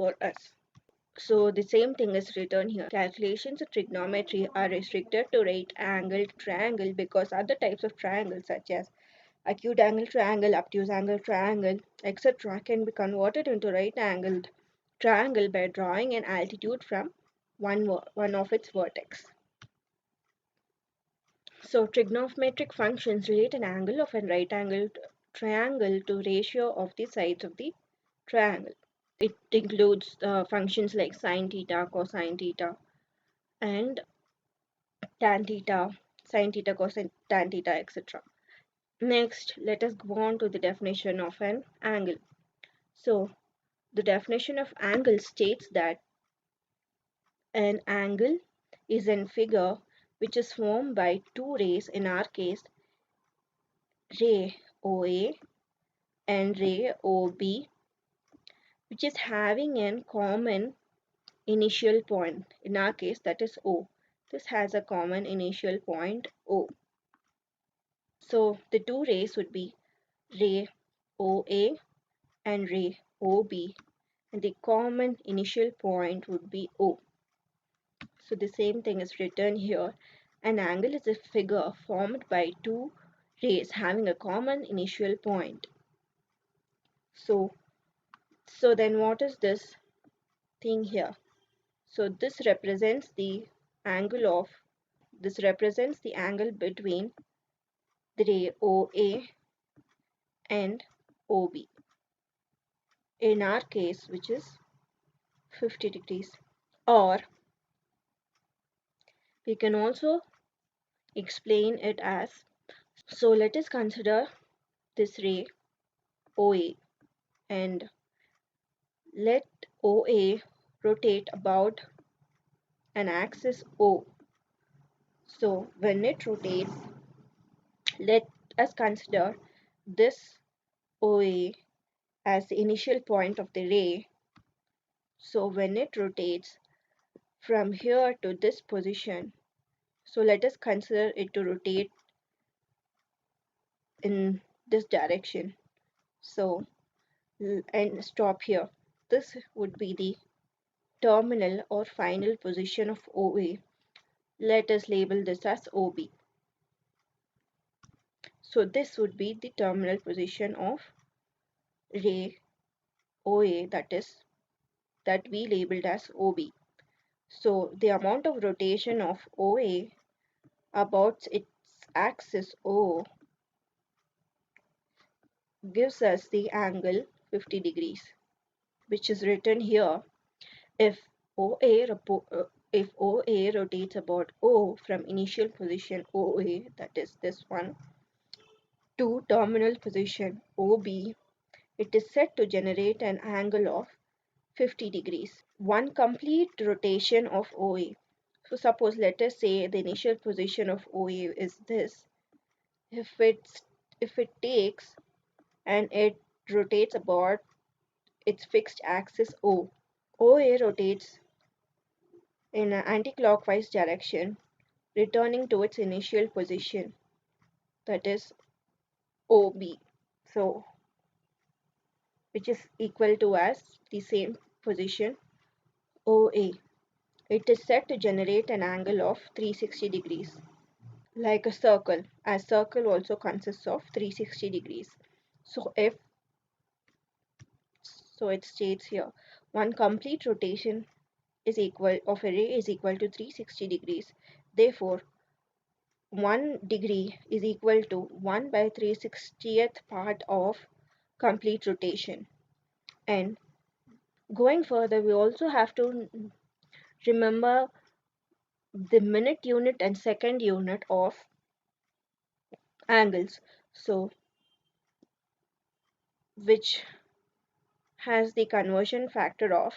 for us. So the same thing is written here. Calculations of trigonometry are restricted to right angled triangle because other types of triangles such as acute angle triangle, obtuse angle triangle, etc. can be converted into right angled triangle by drawing an altitude from one of its vertex. So trigonometric functions relate an angle of a right angled triangle to ratio of the sides of the triangle. It includes functions like sine theta, cosine theta, and tan theta, sine theta, cosine tan theta, etc. Next, let us go on to the definition of an angle. So, the definition of angle states that an angle is a figure which is formed by two rays, in our case, ray OA and ray OB, which is having a common initial point. In our case, that is O. This has a common initial point O. So the two rays would be ray OA and ray OB, and the common initial point would be O. So the same thing is written here. An angle is a figure formed by two rays having a common initial point. So then what is this thing here? So this represents the angle between the ray OA and OB. In our case, which is 50 degrees. Or we can also explain it as, so let us consider this ray OA and let OA rotate about an axis O. So when it rotates, let us consider this OA as the initial point of the ray. So when it rotates from here to this position, so let us consider it to rotate in this direction. So and stop here. This would be the terminal or final position of OA. Let us label this as OB. So this would be the terminal position of ray OA, that we labeled as OB. So the amount of rotation of OA about its axis O gives us the angle 50 degrees, which is written here. If OA rotates about O from initial position OA, that is this one, to terminal position OB, it is said to generate an angle of 50 degrees. One complete rotation of OA. So suppose, let us say the initial position of OA is this. If it takes and it rotates about its fixed axis O, OA rotates in an anti-clockwise direction, returning to its initial position, that is OB. So which is equal to as the same position OA. It is said to generate an angle of 360 degrees, like a circle, as circle also consists of 360 degrees. So it states here, one complete rotation of a ray is equal to 360 degrees. Therefore, 1 degree is equal to 1 by 360th part of complete rotation. And going further, we also have to remember the minute unit and second unit of angles. So which has the conversion factor of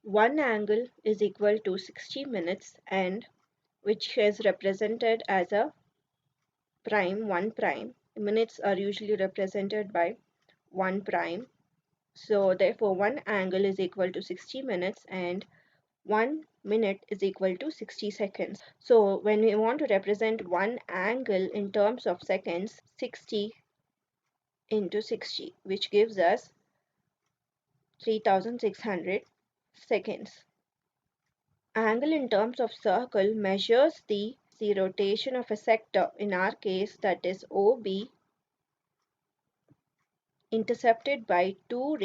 1 angle is equal to 60 minutes, and which is represented as a prime, 1 prime. Minutes are usually represented by 1 prime. So therefore 1 angle is equal to 60 minutes and 1 minute is equal to 60 seconds. So when we want to represent 1 angle in terms of seconds, 60 into 60, which gives us 3600 seconds. Angle in terms of circle measures the rotation of a sector, in our case that is OB, intercepted by two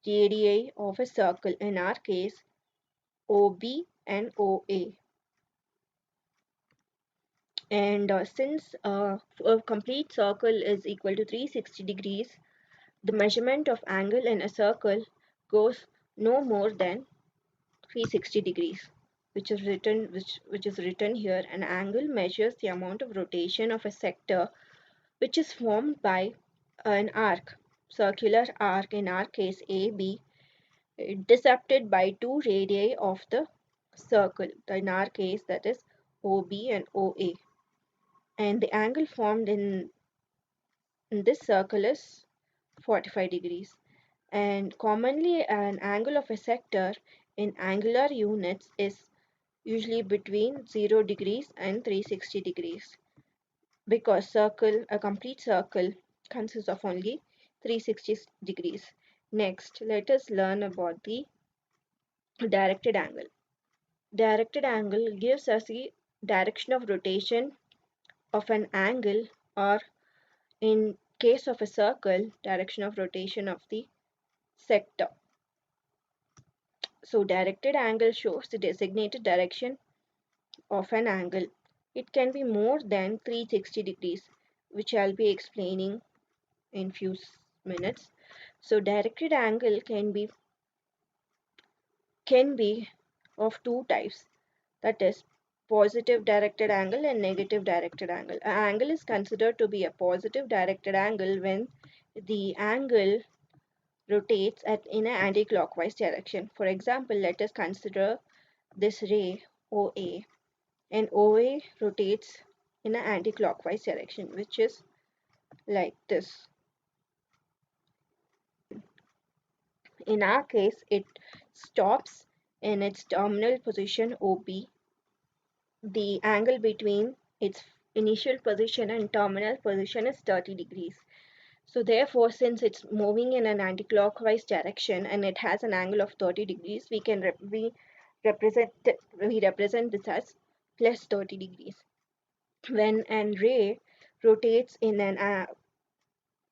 radii of a circle, in our case OB and OA. And since a complete circle is equal to 360 degrees, the measurement of angle in a circle goes no more than 360 degrees, which is written here. An angle measures the amount of rotation of a sector which is formed by an arc, circular arc, in our case AB, intercepted by two radii of the circle, in our case that is OB and OA. And the angle formed in this circle is 45 degrees. And commonly an angle of a sector in angular units is usually between 0 degrees and 360 degrees, because a complete circle consists of only 360 degrees. Next, let us learn about the directed angle. Directed angle gives us the direction of rotation of an angle, or in case of a circle, direction of rotation of the sector. So directed angle shows the designated direction of an angle. It can be more than 360 degrees, which I'll be explaining in few minutes. So directed angle can be of two types, that is positive directed angle and negative directed angle. An angle is considered to be a positive directed angle when the angle rotates in an anti-clockwise direction. For example, let us consider this ray OA, and OA rotates in an anti-clockwise direction, which is like this. In our case, it stops in its terminal position OB. The angle between its initial position and terminal position is 30 degrees. So therefore, since it's moving in an anti-clockwise direction and it has an angle of 30 degrees, we represent this as plus 30 degrees. When an ray rotates in an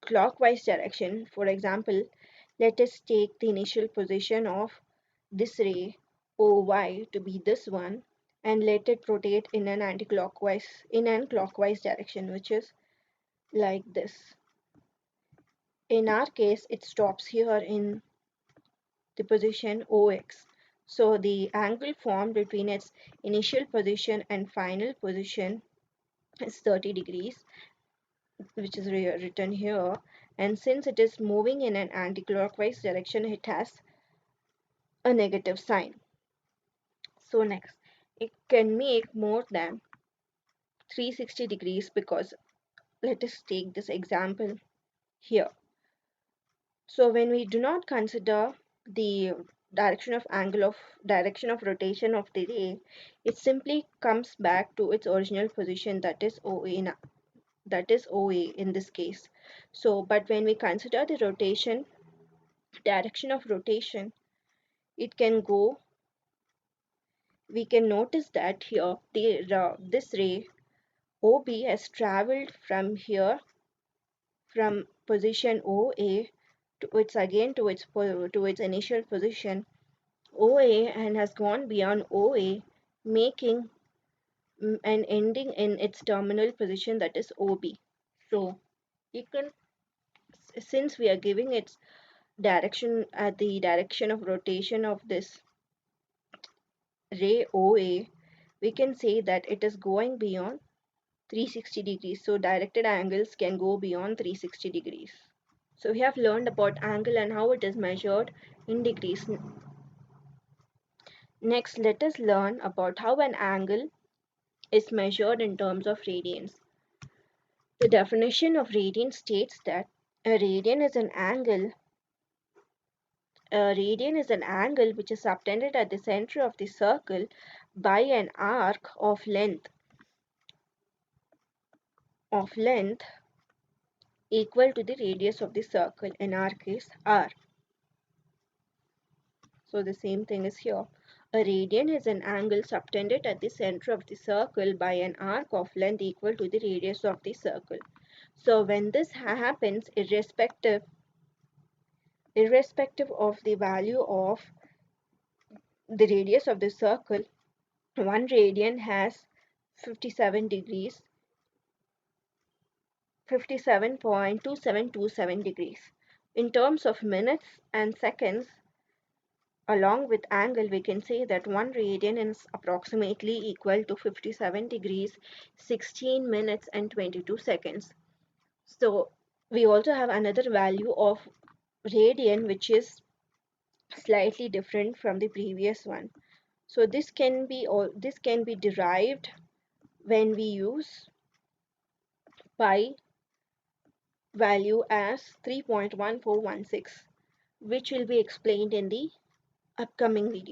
clockwise direction, for example, let us take the initial position of this ray OY to be this one, and let it rotate in an clockwise direction, which is like this. In our case, it stops here in the position OX. So the angle formed between its initial position and final position is 30 degrees, which is written here. And since it is moving in an anti-clockwise direction, it has a negative sign. So next, it can make more than 360 degrees, because let us take this example here. So when we do not consider the direction of rotation of the ray, it simply comes back to its original position, that is OA in this case. So but when we consider the direction of rotation, it can go we can notice that here this ray OB has traveled from here, from position OA to its initial position OA, and has gone beyond OA, making and ending in its terminal position, that is OB. So you can, since we are giving its direction at the direction of rotation of this ray OA, we can say that it is going beyond 360 degrees. So directed angles can go beyond 360 degrees. So we have learned about angle and how it is measured in degrees. Next, let us learn about how an angle is measured in terms of radians. The definition of radian states that a radian is an angle which is subtended at the center of the circle by an arc of length equal to the radius of the circle, in our case r. So the same thing is here. A radian is an angle subtended at the center of the circle by an arc of length equal to the radius of the circle. So when this happens, irrespective of the value of the radius of the circle, one radian has 57 degrees, 57.2727 degrees. In terms of minutes and seconds, along with angle, we can say that 1 radian is approximately equal to 57 degrees, 16 minutes and 22 seconds. So we also have another value of radian which is slightly different from the previous one. So this can be derived when we use pi value as 3.1416, which will be explained in the upcoming video.